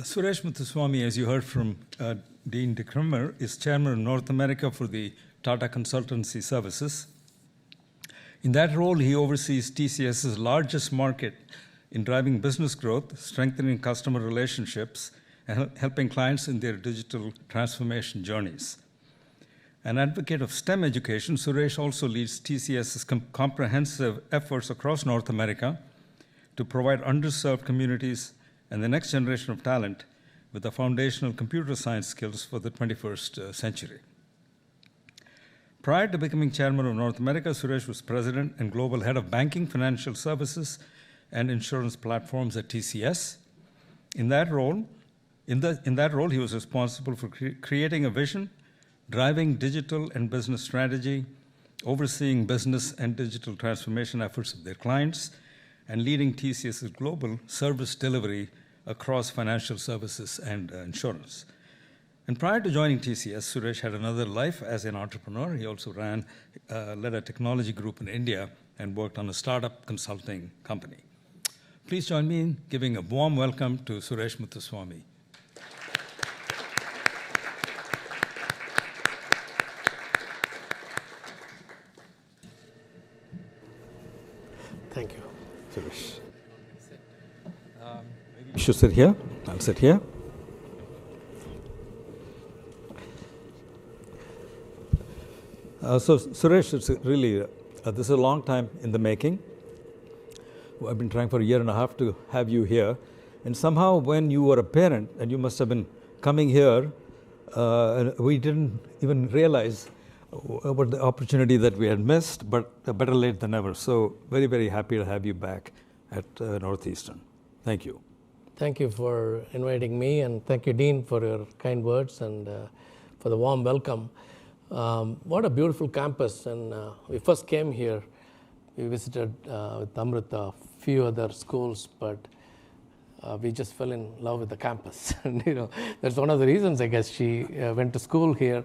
Suresh Muthuswami, as you heard from Dean DeCrummer, is Chairman of North America for the Tata Consultancy Services. In that role, he oversees TCS's largest market in driving business growth, strengthening customer relationships, and helping clients in their digital transformation journeys. An advocate of STEM education, Suresh also leads TCS's comprehensive efforts across North America to provide underserved communities and the next generation of talent with the foundational computer science skills for the 21st century. Prior to becoming chairman of North America, Suresh was president and global head of banking, financial services, and insurance platforms at TCS. In that role, he was responsible for creating a vision, driving digital and business strategy, overseeing business and digital transformation efforts of their clients, and leading TCS's global service delivery across financial services and insurance. And prior to joining TCS, Suresh had another life as an entrepreneur. He also led a technology group in India and worked on a startup consulting company. Please join me in giving a warm welcome to Suresh Muthuswami. Thank you. Suresh. You should sit here. I'll sit here. So Suresh, it's really, this is a long time in the making. I've been trying for a year and a half to have you here. And somehow when you were a parent, and you must have been coming here, we didn't even realize what the opportunity that we had missed, but better late than never. So very, very happy to have you back at Northeastern. Thank you. Thank you for inviting me, and thank you, Dean, for your kind words and for the warm welcome. What a beautiful campus. And we first came here, we visited with Amrita a few other schools, but we just fell in love with the campus. And that's one of the reasons, I guess, she went to school here.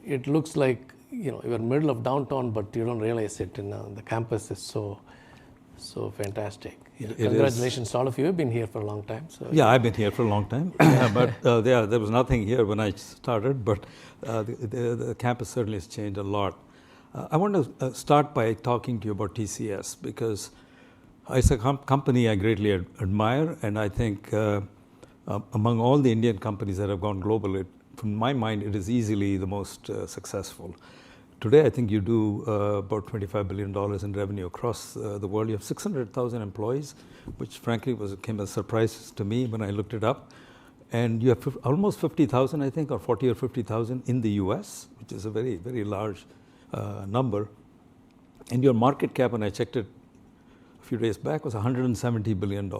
It looks like, you're in the middle of downtown, but you don't realize it. The campus is so fantastic. Congratulations to all of you. You've been here for a long time. So. Yeah, I've been here for a long time. But there was nothing here when I started, but the campus certainly has changed a lot. I want to start by talking to you about TCS, because it's a company I greatly admire, and I think among all the Indian companies that have gone global, from my mind, it is easily the most successful. Today, I think you do about $25 billion in revenue across the world. You have 600,000 employees, which frankly came as a surprise to me when I looked it up. And you have almost 50,000, I think, or 40 or 50,000 in the US, which is a very, very large number. And your market cap, when I checked it a few days back, was $170 billion.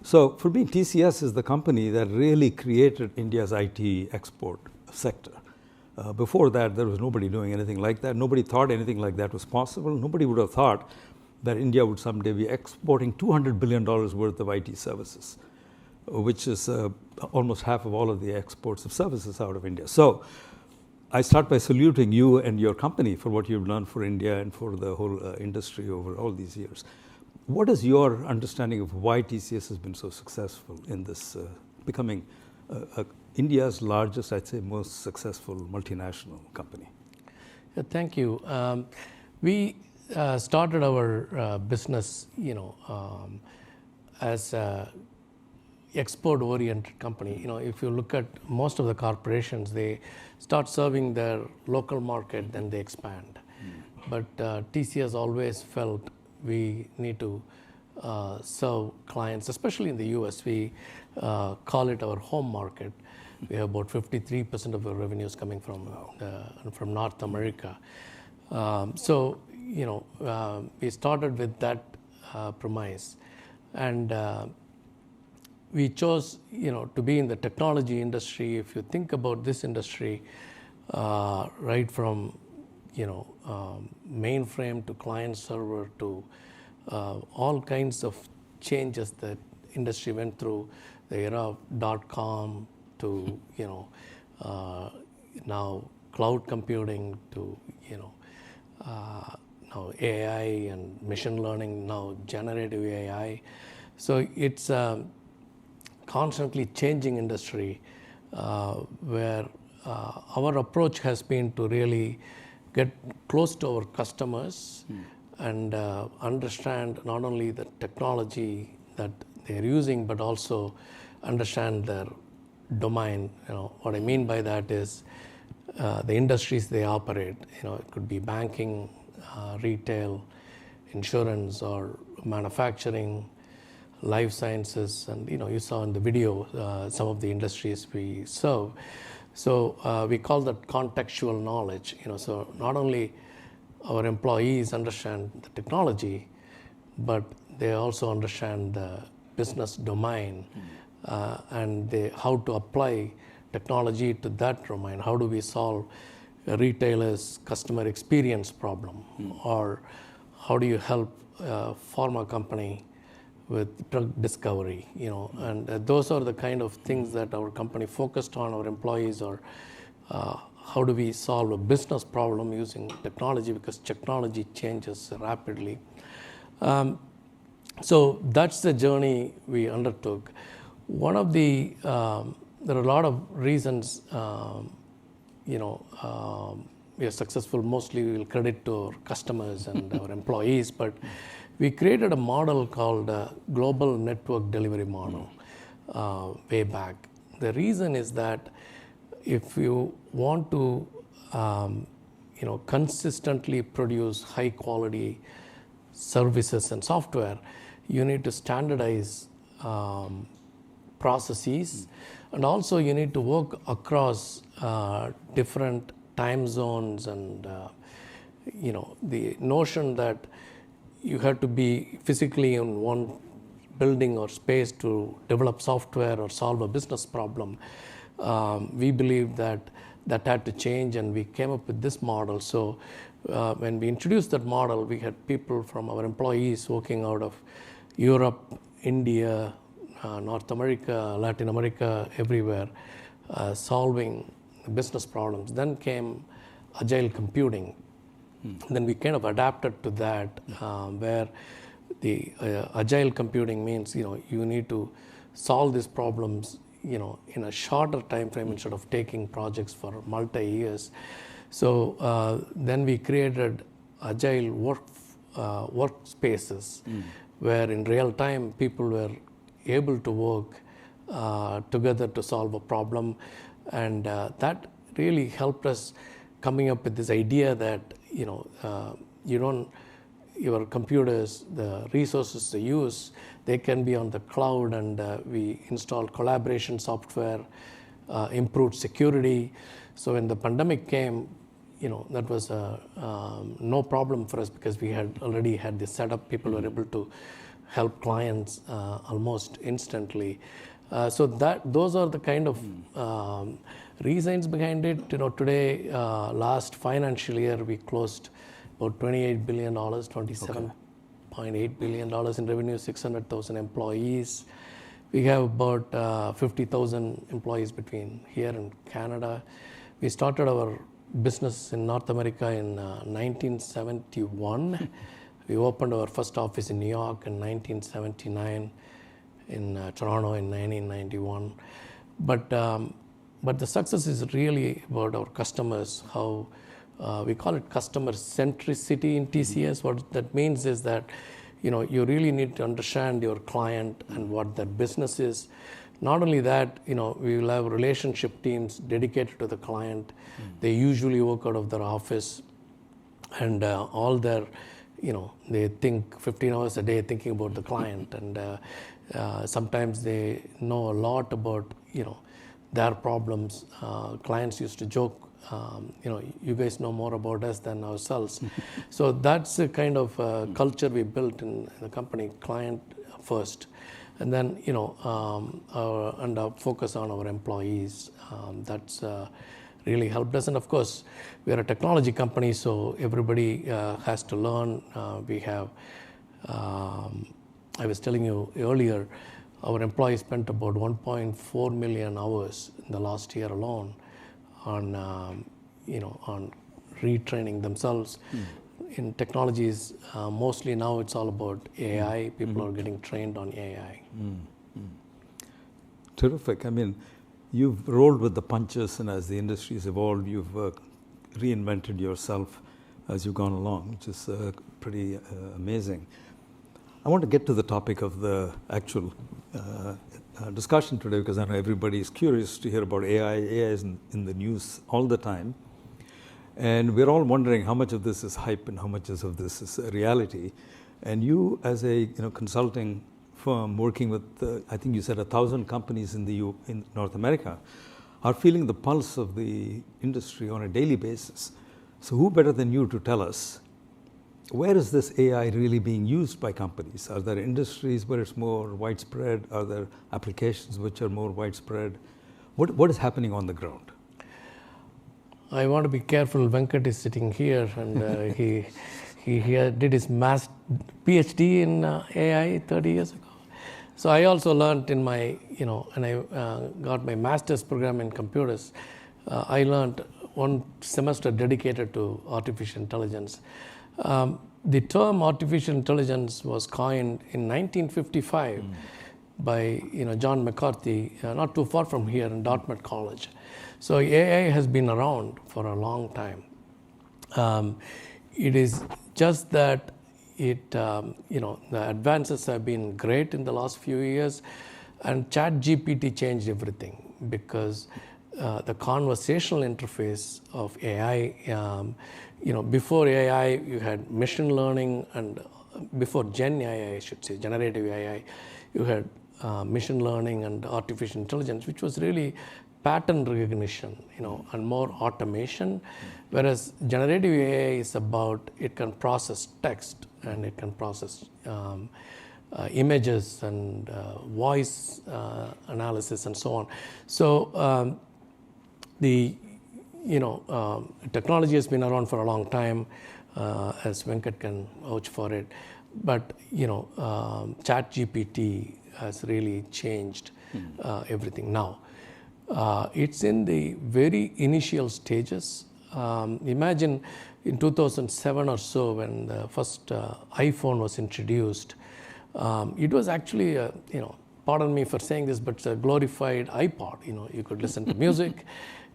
So for me, TCS is the company that really created India's IT export sector. Before that, there was nobody doing anything like that. Nobody thought anything like that was possible. Nobody would have thought that India would someday be exporting $200 billion worth of IT services, which is almost half of all of the exports of services out of India. So I start by saluting you and your company for what you've done for India and for the whole industry over all these years. What is your understanding of why TCS has been so successful in this becoming India's largest, I'd say, most successful multinational company? Yeah, thank you. We started our business, as a export-oriented company. If you look at most of the corporations, they start serving their local market, then they expand. But TCS always felt we need to serve clients, especially in the US. We call it our home market. We have about 53% of our revenues coming from North America. So we started with that premise, and we chose to be in the technology industry. If you think about this industry, right from mainframe to client server to all kinds of changes that industry went through, the era of .com to now cloud computing to now AI and machine learning, now generative AI. So it's constantly changing industry where our approach has been to really get close to our customers and understand not only the technology that they're using, but also understand their domain. What I mean by that is the industries they operate. It could be banking, retail, insurance, or manufacturing, life sciences, and you saw in the video some of the industries we serve. So we call that contextual knowledge. So not only our employees understand the technology, but they also understand the business domain and how to apply technology to that domain. How do we solve a retailer's customer experience problem, or how do you help a pharma company with drug discovery, and those are the kind of things that our company focused on. Our employees are how do we solve a business problem using technology, because technology changes rapidly. So that's the journey we undertook. One of the there are a lot of reasons we are successful. Mostly we will credit to our customers and our employees, but we created a model called Global Network Delivery Model way back. The reason is that if you want to consistently produce high quality services and software, you need to standardize processes, and also you need to work across different time zones, and the notion that you have to be physically in one building or space to develop software or solve a business problem. We believe that had to change, and we came up with this model. So when we introduced that model, we had people from our employees working out of Europe, India, North America, Latin America, everywhere, solving business problems. Then came agile computing. Then we kind of adapted to that, where the agile computing means you need to solve these problems in a shorter time frame instead of taking projects for multi-years. So then we created agile workspaces where in real time people were able to work together to solve a problem, and that really helped us coming up with this idea that your computers, the resources they use, they can be on the cloud, and we installed collaboration software, improved security. So when the pandemic came, that was no problem for us, because we had already had this setup. People were able to help clients almost instantly. So those are the kind of reasons behind it. Today, last financial year, we closed about $28 billion, $27.8 billion in revenue, 600,000 employees. We have about 50,000 employees between here and Canada. We started our business in North America in 1971. We opened our first office in New York in 1979, in Toronto in 1991. But the success is really about our customers, how we call it customer centricity in TCS. What that means is that you really need to understand your client and what their business is. Not only that, we will have relationship teams dedicated to the client. They usually work out of their office, and all their, they think 15 hours a day thinking about the client, and sometimes they know a lot about, their problems. Clients used to joke, you guys know more about us than ourselves. So that's the kind of culture we built in the company, client first. And then, and our focus on our employees. That's really helped us. And of course, we are a technology company, so everybody has to learn. We have, I was telling you earlier, our employees spent about 1.4 million hours in the last year alone on, on retraining themselves. In technologies, mostly now it's all about AI. People are getting trained on AI. terrific. I mean, you've rolled with the punches, and as the industry has evolved, you've reinvented yourself as you've gone along, which is pretty amazing. I want to get to the topic of the actual discussion today, because I know everybody is curious to hear about AI. AI is in the news all the time. And we're all wondering how much of this is hype and how much of this is reality. And you, as a consulting firm working with, I think you said 1,000 companies in North America, are feeling the pulse of the industry on a daily basis. So who better than you to tell us, where is this AI really being used by companies? Are there industries where it's more widespread? Are there applications which are more widespread? What is happening on the ground? I want to be careful. Venkat is sitting here, and he did his PhD in AI 30 years ago. So I also learned in my, and I got my master's program in computers. I learned one semester dedicated to artificial intelligence. The term artificial intelligence was coined in 1955 by John McCarthy, not too far from here in Dartmouth College. So AI has been around for a long time. It is just that the advances have been great in the last few years, and ChatGPT changed everything, because the conversational interface of AI, before AI you had machine learning, and before Gen AI, I should say, generative AI, you had machine learning and artificial intelligence, which was really pattern recognition, and more automation. Whereas generative AI is about, it can process text, and it can process images and voice analysis and so on. So the technology has been around for a long time, as Venkat can vouch for it. But ChatGPT has really changed everything now. It's in the very initial stages. Imagine in 2007 or so, when the first iPhone was introduced, it was actually pardon me for saying this, but it's a glorified iPod. You could listen to music,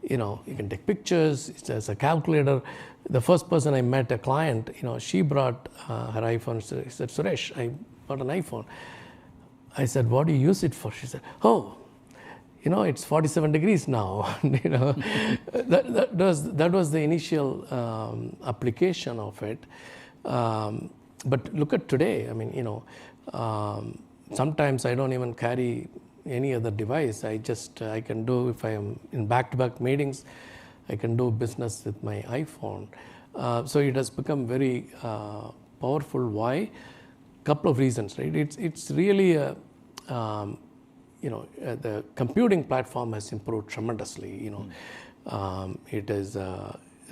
you can take pictures. It's a calculator. The first person I met, a client, she brought her iPhone. She said, "Suresh, I bought an iPhone." I said, "What do you use it for?" She said, "Oh, it's 47 degrees now." That was the initial application of it. But look at today. I mean, sometimes I don't even carry any other device. I can do, if I am in back-to-back meetings, I can do business with my iPhone. So it has become very powerful. Why? Couple of reasons, right? It's really the computing platform has improved tremendously. It is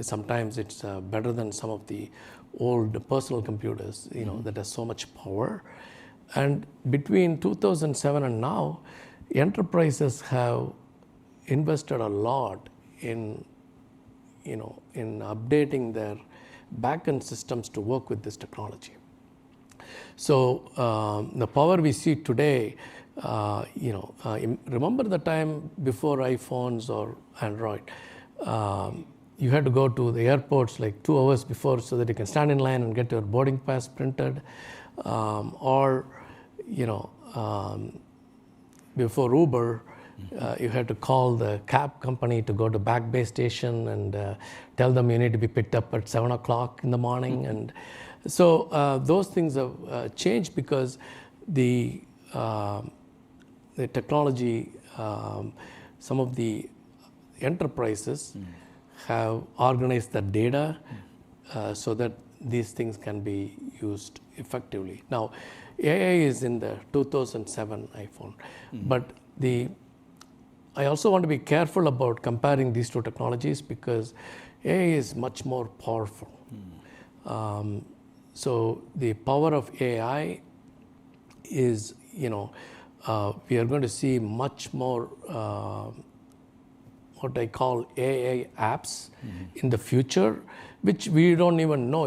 sometimes it's better than some of the old personal computers, that has so much power. And between 2007 and now, enterprises have invested a lot in updating their back-end systems to work with this technology. So the power we see today, remember the time before iPhones or Android, you had to go to the airports like 2 hours before so that you can stand in line and get your boarding pass printed, or before Uber, you had to call the cab company to go to Back Bay Station and tell them you need to be picked up at 7 o'clock in the morning. And so those things have changed because the technology, some of the enterprises have organized the data so that these things can be used effectively. Now, AI is in the 2007 iPhone, but I also want to be careful about comparing these two technologies because AI is much more powerful. So the power of AI is, we are going to see much more what I call AI apps in the future, which we don't even know.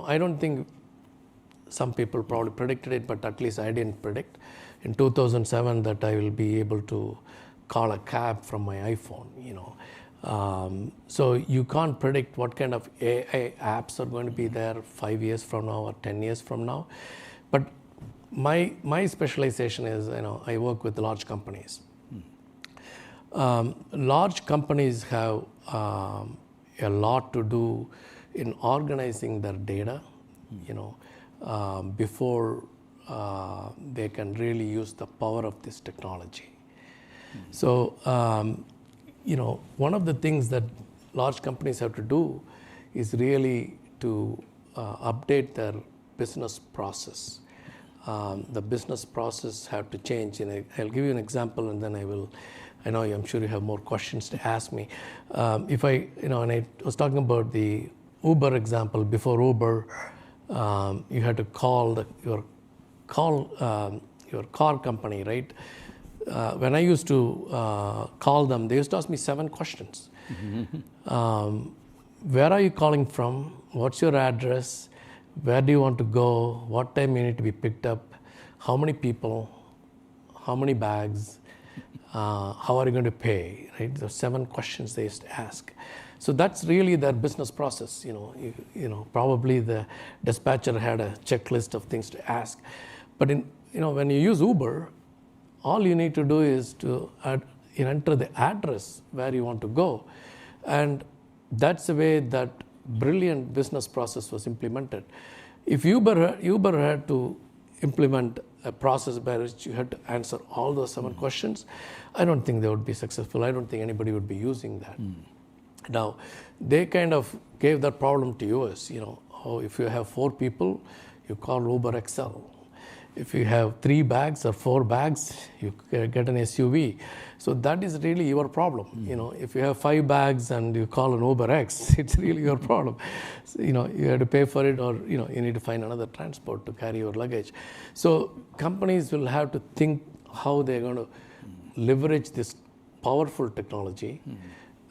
I don't think some people probably predicted it, but at least I didn't predict in 2007 that I will be able to call a cab from my iPhone, So you can't predict what kind of AI apps are going to be there 5 years from now or 10 years from now. But my specialization is, I work with large companies. Large companies have a lot to do in organizing their data, before they can really use the power of this technology. So, one of the things that large companies have to do is really to update their business process. The business process have to change. And I'll give you an example, and then I'm sure you have more questions to ask me. And I was talking about the Uber example. Before Uber, you had to call your car company, right? When I used to call them, they used to ask me 7 questions. Where are you calling from? What's your address? Where do you want to go? What time you need to be picked up? How many people? How many bags? How are you going to pay? Right? The 7 questions they used to ask. So that's really their business process. Probably the dispatcher had a checklist of things to ask. But when you use Uber, all you need to do is to enter the address where you want to go. And that's the way that brilliant business process was implemented. If Uber had to implement a process by which you had to answer all those 7 questions, I don't think they would be successful. I don't think anybody would be using that. Now, they kind of gave that problem to us. If you have 4 people, you call Uber XL. If you have 3 bags or 4 bags, you get an SUV. So that is really your problem. If you have 5 bags and you call an Uber X, it's really your problem. So, you have to pay for it, or you need to find another transport to carry your luggage. So companies will have to think how they're going to leverage this powerful technology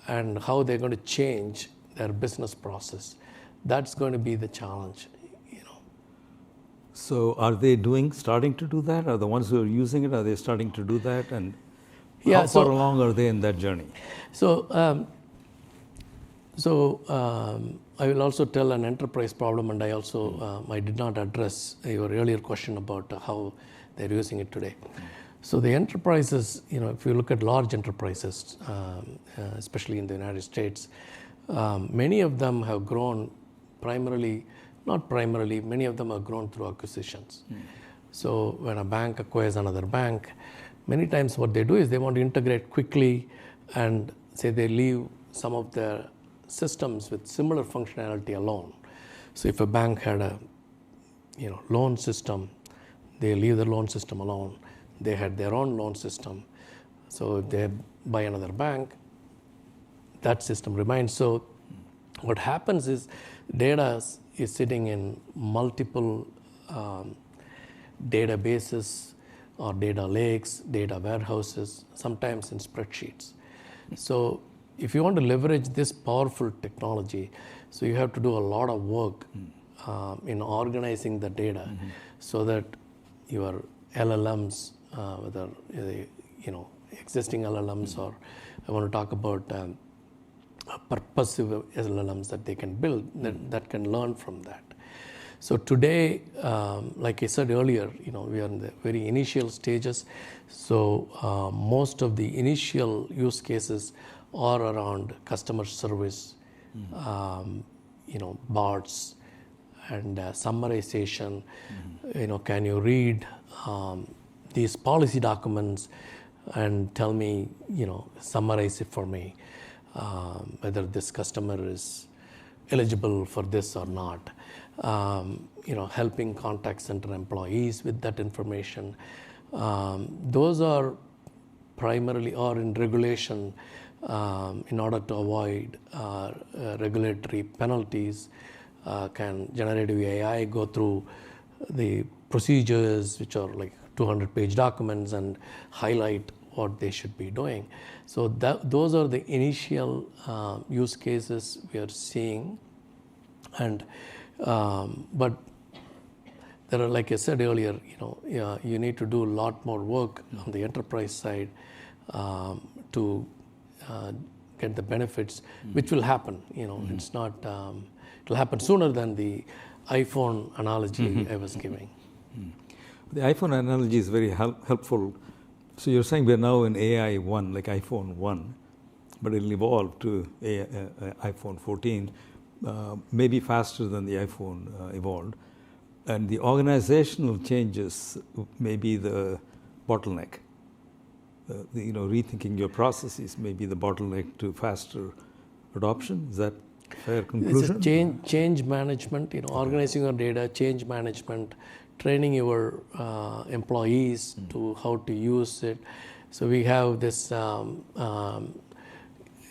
and how they're going to change their business process. That's going to be the challenge. So are they starting to do that? Are the ones who are using it, are they starting to do that? And how far along are they in that journey? So I will also tell an enterprise problem, and I did not address your earlier question about how they're using it today. So the enterprises, if you look at large enterprises, especially in the United States, many of them have grown many of them have grown through acquisitions. So when a bank acquires another bank, many times what they do is they want to integrate quickly, and say they leave some of their systems with similar functionality alone. So if a bank had a loan system, they leave the loan system alone. They had their own loan system. So if they buy another bank, that system remains. So what happens is data is sitting in multiple databases or data lakes, data warehouses, sometimes in spreadsheets. So if you want to leverage this powerful technology, so you have to do a lot of work in organizing the data so that your LLMs, whether existing LLMs, or I want to talk about purposive LLMs that they can build that can learn from that. So today, like I said earlier, we are in the very initial stages. So most of the initial use cases are around customer service, bots, and summarization. Can you read these policy documents and tell me, summarize it for me, whether this customer is eligible for this or not. Helping contact center employees with that information. Those are primarily, or in regulation, in order to avoid regulatory penalties, can generative AI go through the procedures, which are like 200-page documents, and highlight what they should be doing. So those are the initial use cases we are seeing. And but there are, like I said earlier, you need to do a lot more work on the enterprise side to get the benefits, which will happen. It's not. It'll happen sooner than the iPhone analogy I was giving. The iPhone analogy is very helpful. So you're saying we're now in AI 1, like iPhone 1, but it'll evolve to iPhone 14, maybe faster than the iPhone evolved. And the organizational changes may be the bottleneck. Rethinking your processes may be the bottleneck to faster adoption. Is that a fair conclusion? It's a change management, organizing your data, change management, training your employees to how to use it. So we have this,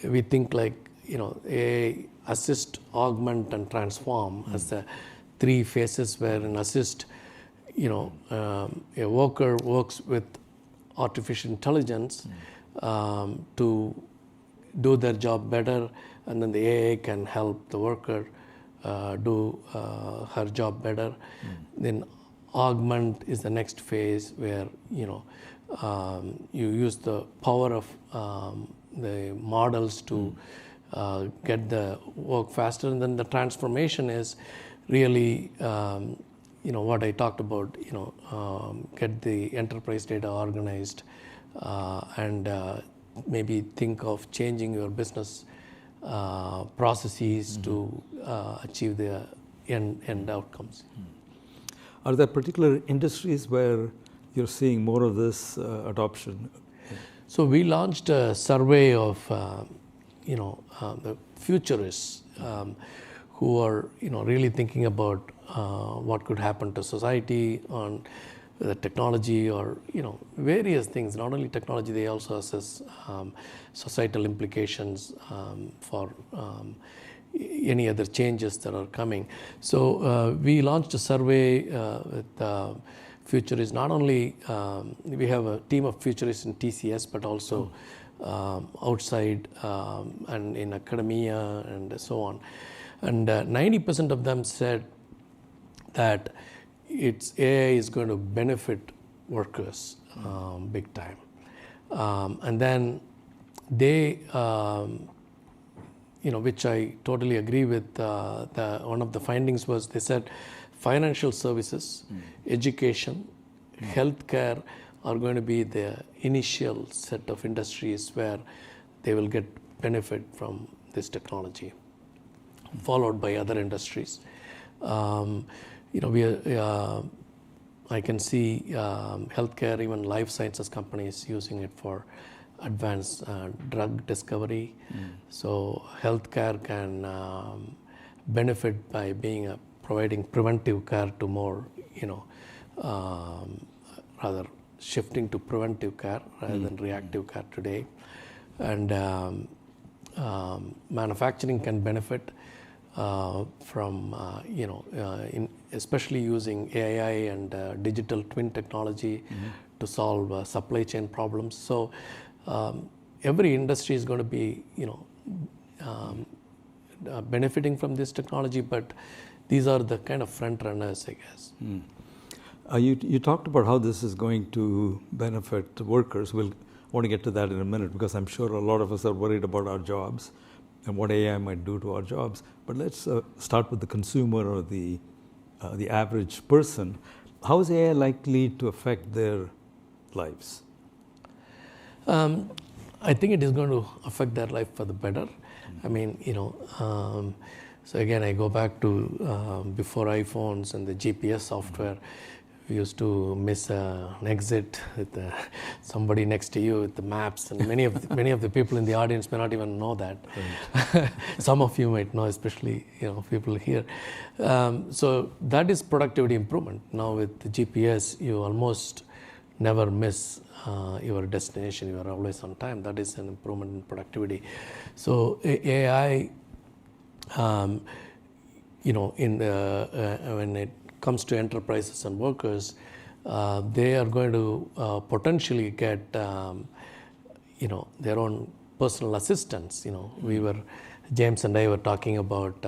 we think like, AI assist, augment, and transform as the three phases where in assist, a worker works with artificial intelligence to do their job better, and then the AI can help the worker do her job better. Then augment is the next phase where you use the power of the models to get the work faster, and then the transformation is really what I talked about. Get the enterprise data organized and maybe think of changing your business processes to achieve the end outcomes. Are there particular industries where you're seeing more of this adoption? So we launched a survey of the futurists who are really thinking about what could happen to society on the technology or various things. Not only technology, they also assess societal implications for any other changes that are coming. So we launched a survey with futurists. Not only we have a team of futurists in TCS, but also outside and in academia and so on. And 90% of them said that AI is going to benefit workers big time. And then they, which I totally agree with, one of the findings was they said financial services, education, healthcare are going to be the initial set of industries where they will get benefit from this technology, followed by other industries. I can see healthcare, even life sciences companies using it for advanced drug discovery. So healthcare can benefit by providing preventive care to more, rather shifting to preventive care rather than reactive care today. And manufacturing can benefit from, especially using AI and digital twin technology to solve supply chain problems. So every industry is going to be, benefiting from this technology, but these are the kind of front runners, I guess. You talked about how this is going to benefit workers. We'll want to get to that in a minute because I'm sure a lot of us are worried about our jobs and what AI might do to our jobs. But let's start with the consumer or the average person. How is AI likely to affect their lives? I think it is going to affect their life for the better. I mean, so again, I go back to before iPhones and the GPS software. We used to miss an exit with somebody next to you with the maps, and many of the people in the audience may not even know that. Right. Some of you might know, especially people here. So that is productivity improvement. Now with the GPS, you almost never miss your destination. You are always on time. That is an improvement in productivity. So AI, when it comes to enterprises and workers, they are going to potentially get their own personal assistants. James and I were talking about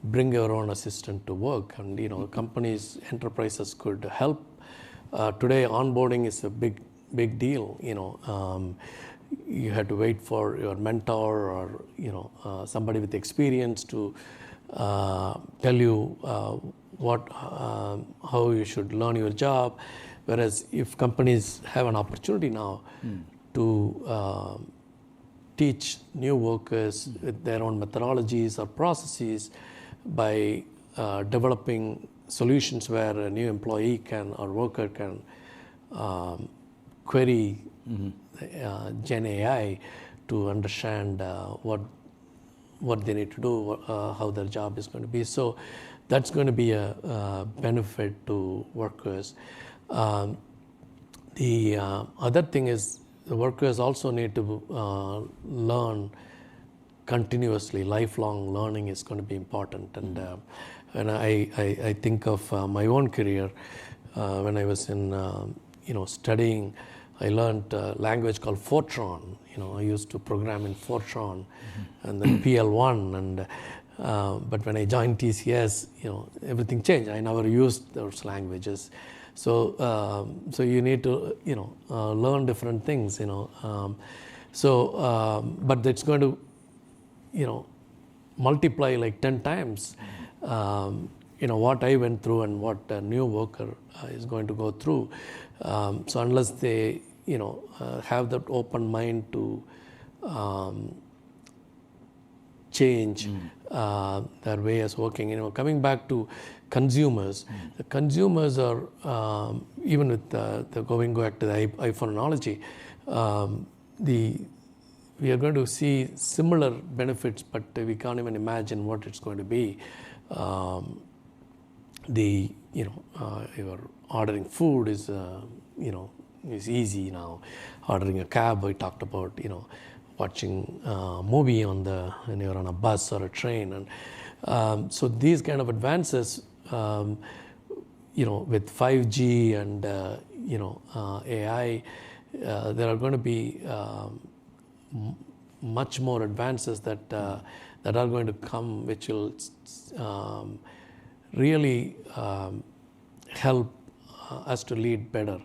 bring your own assistant to work, and companies, enterprises could help. Today, onboarding is a big deal. You had to wait for your mentor or somebody with experience to tell you how you should learn your job. Whereas if companies have an opportunity now to teach new workers with their own methodologies or processes by developing solutions where a new employee or worker can query Gen AI to understand what they need to do, how their job is going to be. So that's going to be a benefit to workers. The other thing is the workers also need to learn continuously. Lifelong learning is going to be important. And when I think of my own career, when I was in studying, I learned a language called Fortran. I used to program in Fortran and then PL1. And but when I joined TCS, everything changed. I never used those languages. So you need to learn different things. But it's going to multiply like 10 times. What I went through and what a new worker is going to go through. So unless they have that open mind to change their way of working. Coming back to consumers, the consumers are even with the going back to the iPhone analogy, we are going to see similar benefits, but we can't even imagine what it's going to be. Your ordering food is is easy now. Ordering a cab, we talked about watching a movie when you're on a bus or a train, and so these kind of advances, with 5G and AI, there are going to be much more advances that are going to come, which will really help us to lead better.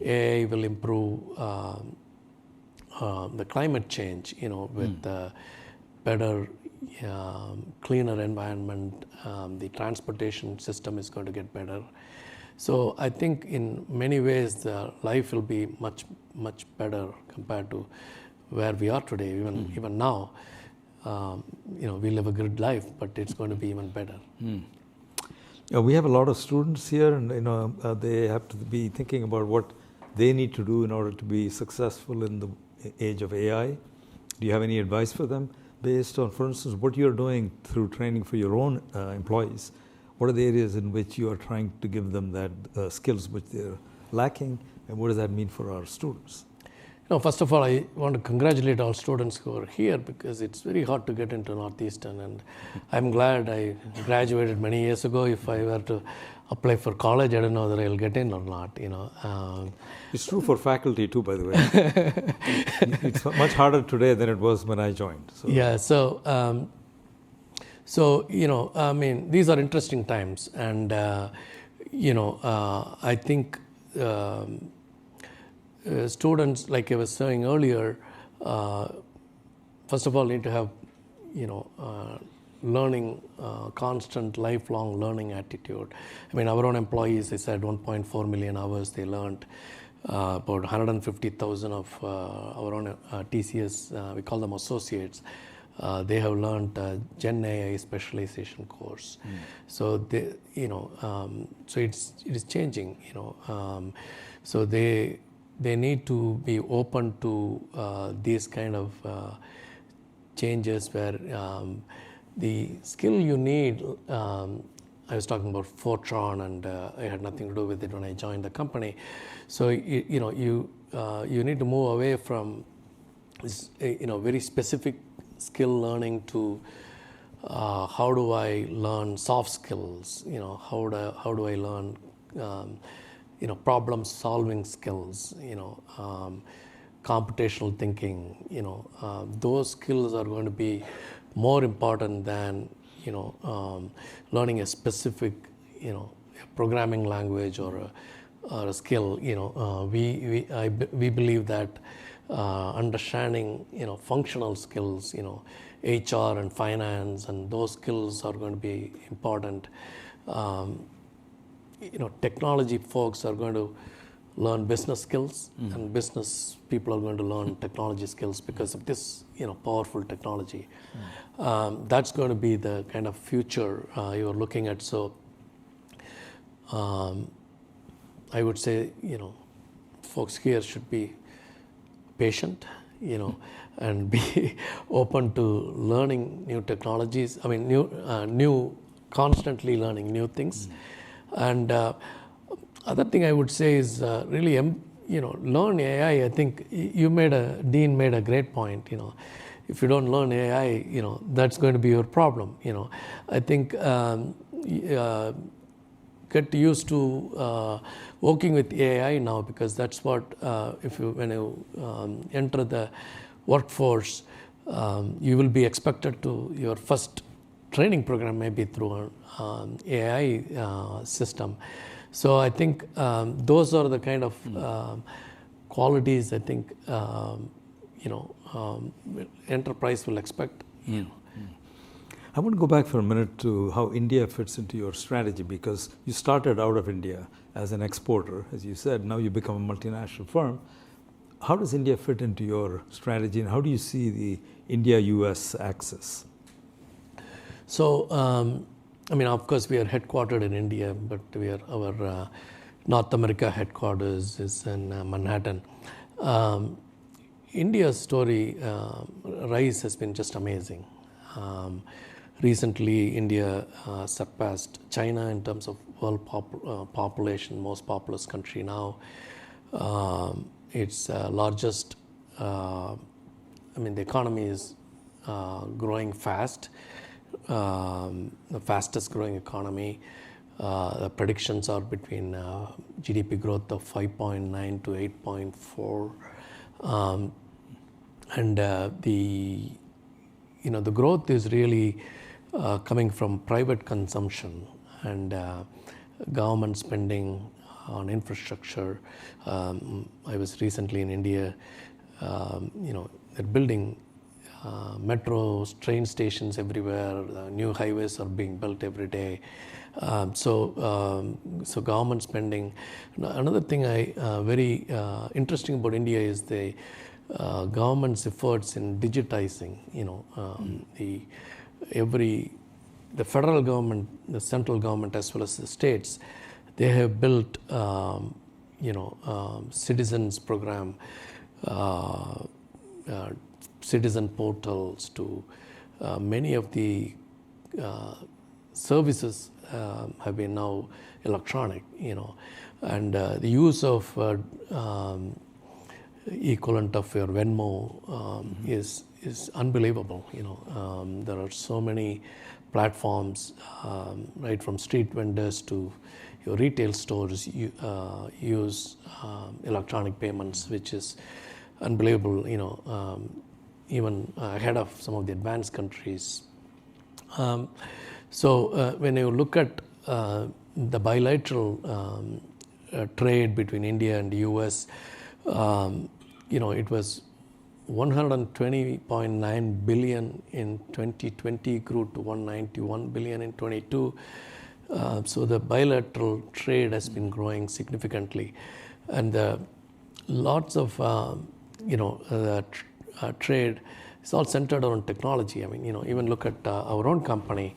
AI will improve the climate change, with better, cleaner environment. The transportation system is going to get better. So I think in many ways the life will be much, much better compared to where we are today. Even now, we live a good life, but it's going to be even better. We have a lot of students here, and they have to be thinking about what they need to do in order to be successful in the age of AI. Do you have any advice for them based on, for instance, what you're doing through training for your own employees? What are the areas in which you are trying to give them that skills which they're lacking, and what does that mean for our students? First of all, I want to congratulate all students who are here, because it's very hard to get into Northeastern, and I'm glad I graduated many years ago. If I were to apply for college, I don't know whether I'll get in or not. It's true for faculty too, by the way. It's much harder today than it was when I joined. So. Yeah. I mean, these are interesting times, and I think. Students, like I was saying earlier, first of all, need to have, learning, constant, lifelong learning attitude. I mean, our own employees, they said 1.4 million hours they learned. About 150,000 of our own TCS, we call them associates, they have learned Gen AI specialization course. So they, so it is changing. So they need to be open to these kind of changes where the skill you need, I was talking about Fortran, and I had nothing to do with it when I joined the company. So you need to move away from this, very specific skill learning to how do I learn soft skills? How do I learn problem solving skills? Computational thinking. Those skills are going to be more important than learning a specific, programming language or a skill. We believe that understanding, functional skills, HR and finance, and those skills are going to be important. Technology folks are going to learn business skills, and business people are going to learn technology skills because of this, powerful technology. That's going to be the kind of future you're looking at. So I would say, folks here should be patient, and be open to learning new technologies. I mean, constantly learning new things. And other thing I would say is really, learn AI. I think Dean made a great point. If you don't learn AI, that's going to be your problem. I think get used to working with AI now, because that's what when you enter the workforce, you will be expected to, your first training program may be through an AI system. So I think those are the kind of qualities I think enterprise will expect. I want to go back for a minute to how India fits into your strategy, because you started out of India as an exporter, as you said. Now you become a multinational firm. How does India fit into your strategy, and how do you see the India-US axis? So, of course, we are headquartered in India, but our North America headquarters is in Manhattan. India's story, rise has been just amazing. Recently, India surpassed China in terms of world population, most populous country now. It's largest, the economy is growing fast, the fastest growing economy. The predictions are between GDP growth of 5.9 to 8.4. The growth is really coming from private consumption and government spending on infrastructure. I was recently in India. They're building metros, train stations everywhere. New highways are being built every day. So government spending. Another thing very interesting about India is the government's efforts in digitizing. The federal government, the central government, as well as the states, they have built citizens program, citizen portals to many of the services have been now electronic, and the use of equivalent of your Venmo is unbelievable. There are so many platforms, right from street vendors to your retail stores use electronic payments, which is unbelievable. Even ahead of some of the advanced countries. So when you look at the bilateral trade between India and the US, it was 120.9 billion in 2020, grew to 191 billion in 22. So the bilateral trade has been growing significantly, and lots of trade is all centered on technology. Even look at our own company,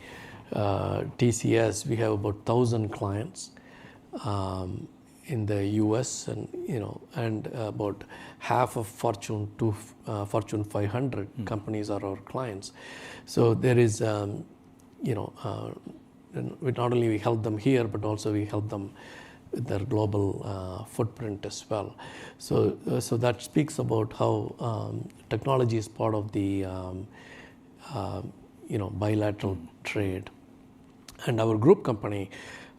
TCS. We have about 1,000 clients in the US, and about half of Fortune 500 companies are our clients. So there is, not only we help them here, but also we help them with their global footprint as well. So that speaks about how technology is part of the bilateral trade. And our group company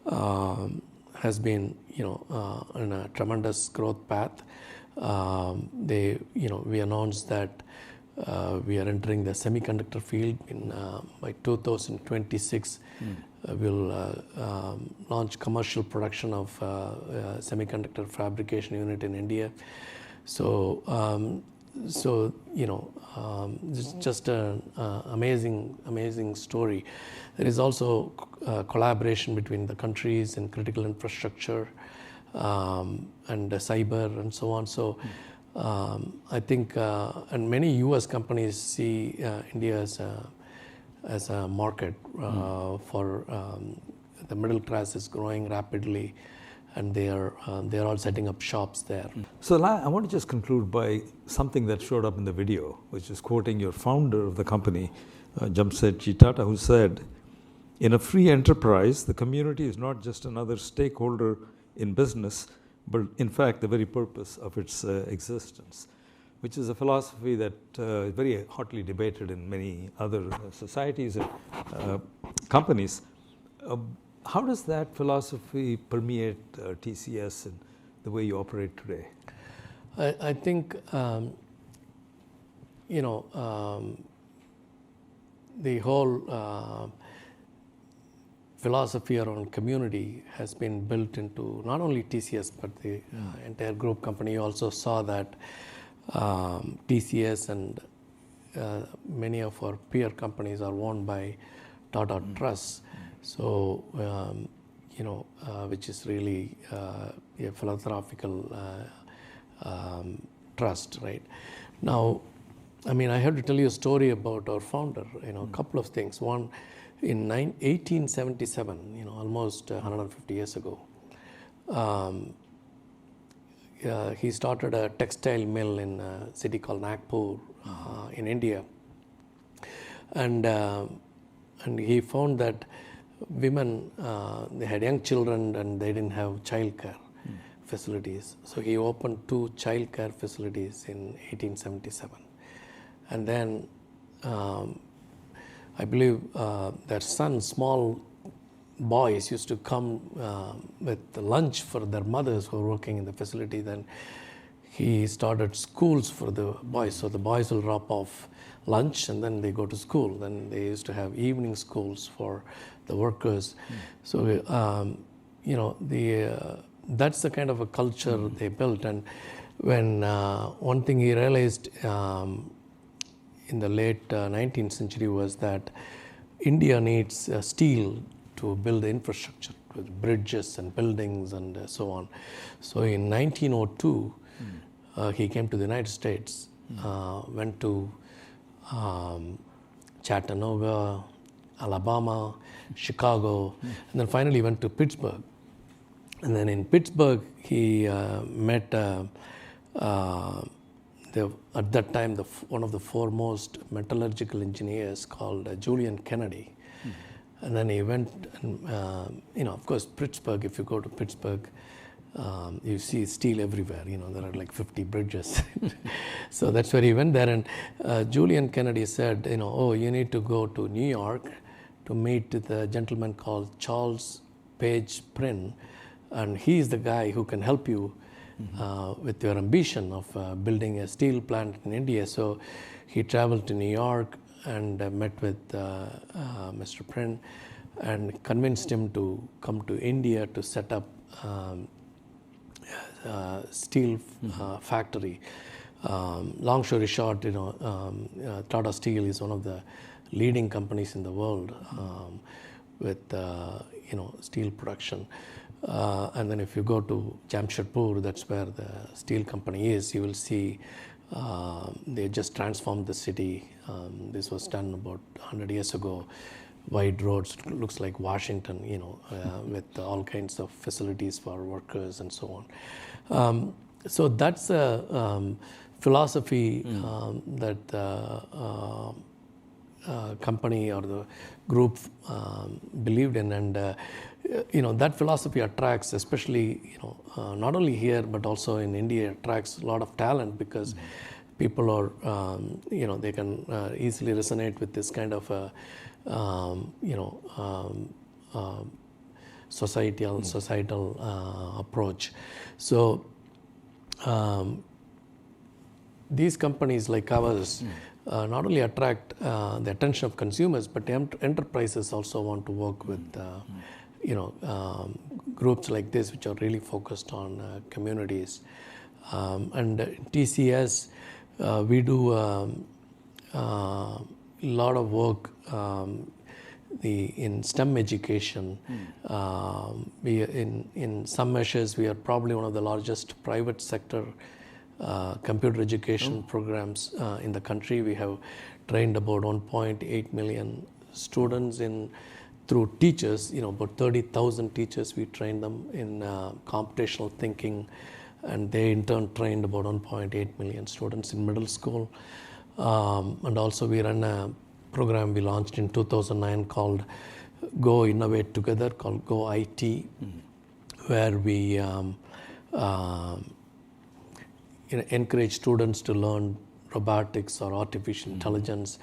has been in a tremendous growth path. We announced that we are entering the semiconductor field. By 2026, we'll launch commercial production of semiconductor fabrication unit in India. So, it's just an amazing story. There is also collaboration between the countries in critical infrastructure and cyber and so on. So I think, and many U.S. companies see India as a market for the middle class is growing rapidly, and they are all setting up shops there. So I want to just conclude by something that showed up in the video, which is quoting your founder of the company, Jamsetji Tata, who said, "In a free enterprise, the community is not just another stakeholder in business, but in fact the very purpose of its existence," which is a philosophy that is very hotly debated in many other societies and companies. How does that philosophy permeate TCS and the way you operate today? I think, the whole philosophy around community has been built into not only TCS, but the entire group company. You also saw that TCS and many of our peer companies are owned by Tata Trust. So, which is really a philosophical trust, right? Now, I have to tell you a story about our founder, a couple of things. One, in 1877, almost 150 years ago, he started a textile mill in a city called Nagpur in India. And he found that women, they had young children and they didn't have childcare facilities. So he opened 2 childcare facilities in 1877. And then I believe their sons, small boys, used to come with lunch for their mothers who were working in the facility. Then he started schools for the boys. So the boys will drop off lunch and then they go to school. Then they used to have evening schools for the workers. So, that's the kind of a culture they built. And when one thing he realized in the late 19th century was that India needs steel to build the infrastructure with bridges and buildings and so on. So in 1902, he came to the United States, went to Chattanooga, Alabama, Chicago, and then finally went to Pittsburgh. And then in Pittsburgh, he met at that time one of the foremost metallurgical engineers called Julian Kennedy. And then he went, and, of course, Pittsburgh, if you go to Pittsburgh, you see steel everywhere. There are like 50 bridges. So that's where he went there. And Julian Kennedy said, you need to go to New York to meet with a gentleman called Charles Page Prynne. And he is the guy who can help you with your ambition of building a steel plant in India. So he traveled to New York and met with Mr. Prynne and convinced him to come to India to set up steel factory. Long story short, Tata Steel is one of the leading companies in the world with steel production. And then if you go to Jamshedpur, that's where the steel company is, you will see they just transformed the city. This was done about 100 years ago. Wide roads, looks like Washington, with all kinds of facilities for workers and so on. So that's a philosophy that the company or the group believed in. And that philosophy attracts, especially not only here but also in India, attracts a lot of talent because people are they can easily resonate with this kind of societal approach. So these companies like ours not only attract the attention of consumers, but enterprises also want to work with groups like this, which are really focused on communities. And TCS, we do a lot of work in STEM education. In some measures, we are probably one of the largest private sector computer education programs in the country. We have trained about 1.8 million students through teachers, about 30,000 teachers. We train them in computational thinking, and they in turn trained about 1.8 million students in middle school. And also we run a program we launched in 2009 called Go Innovate Together, called Go IT, where we encourage students to learn robotics or artificial intelligence.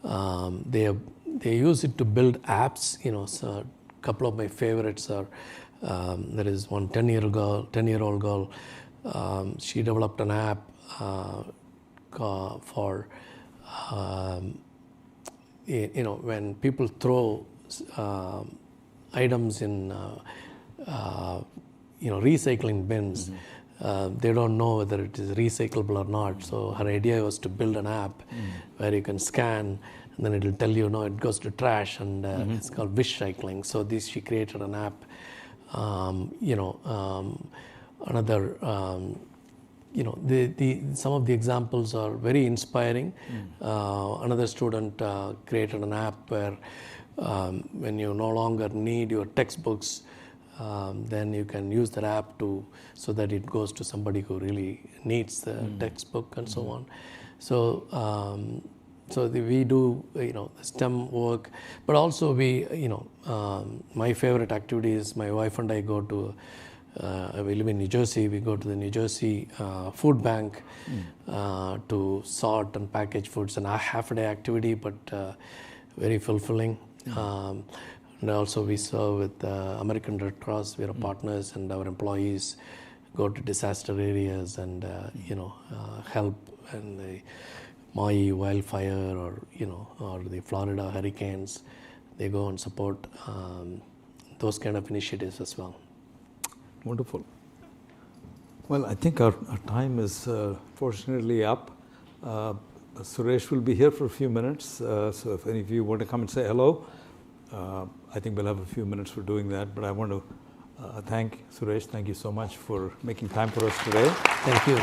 They use it to build apps. So a couple of my favorites are, there is one 10-year-old girl. She developed an app for when people throw items in recycling bins, they don't know whether it is recyclable or not. So her idea was to build an app where you can scan, and then it will tell you, no, it goes to trash, and it's called wish cycling. So she created an app. Another, some of the examples are very inspiring. Another student created an app where when you no longer need your textbooks, then you can use that app so that it goes to somebody who really needs the textbook and so on. So we do STEM work, but also my favorite activity is my wife and I go to. We live in New Jersey. We go to the New Jersey food bank to sort and package foods. And a half-a-day activity, but very fulfilling. And also we serve with American Red Cross. We are partners, and our employees go to disaster areas and help in the Maui wildfire or the Florida hurricanes. They go and support those kind of initiatives as well. Wonderful. Well, I think our time is fortunately up. Suresh will be here for a few minutes, so if any of you want to come and say hello, I think we'll have a few minutes for doing that. But I want to thank Suresh. Thank you so much for making time for us today. Thank you.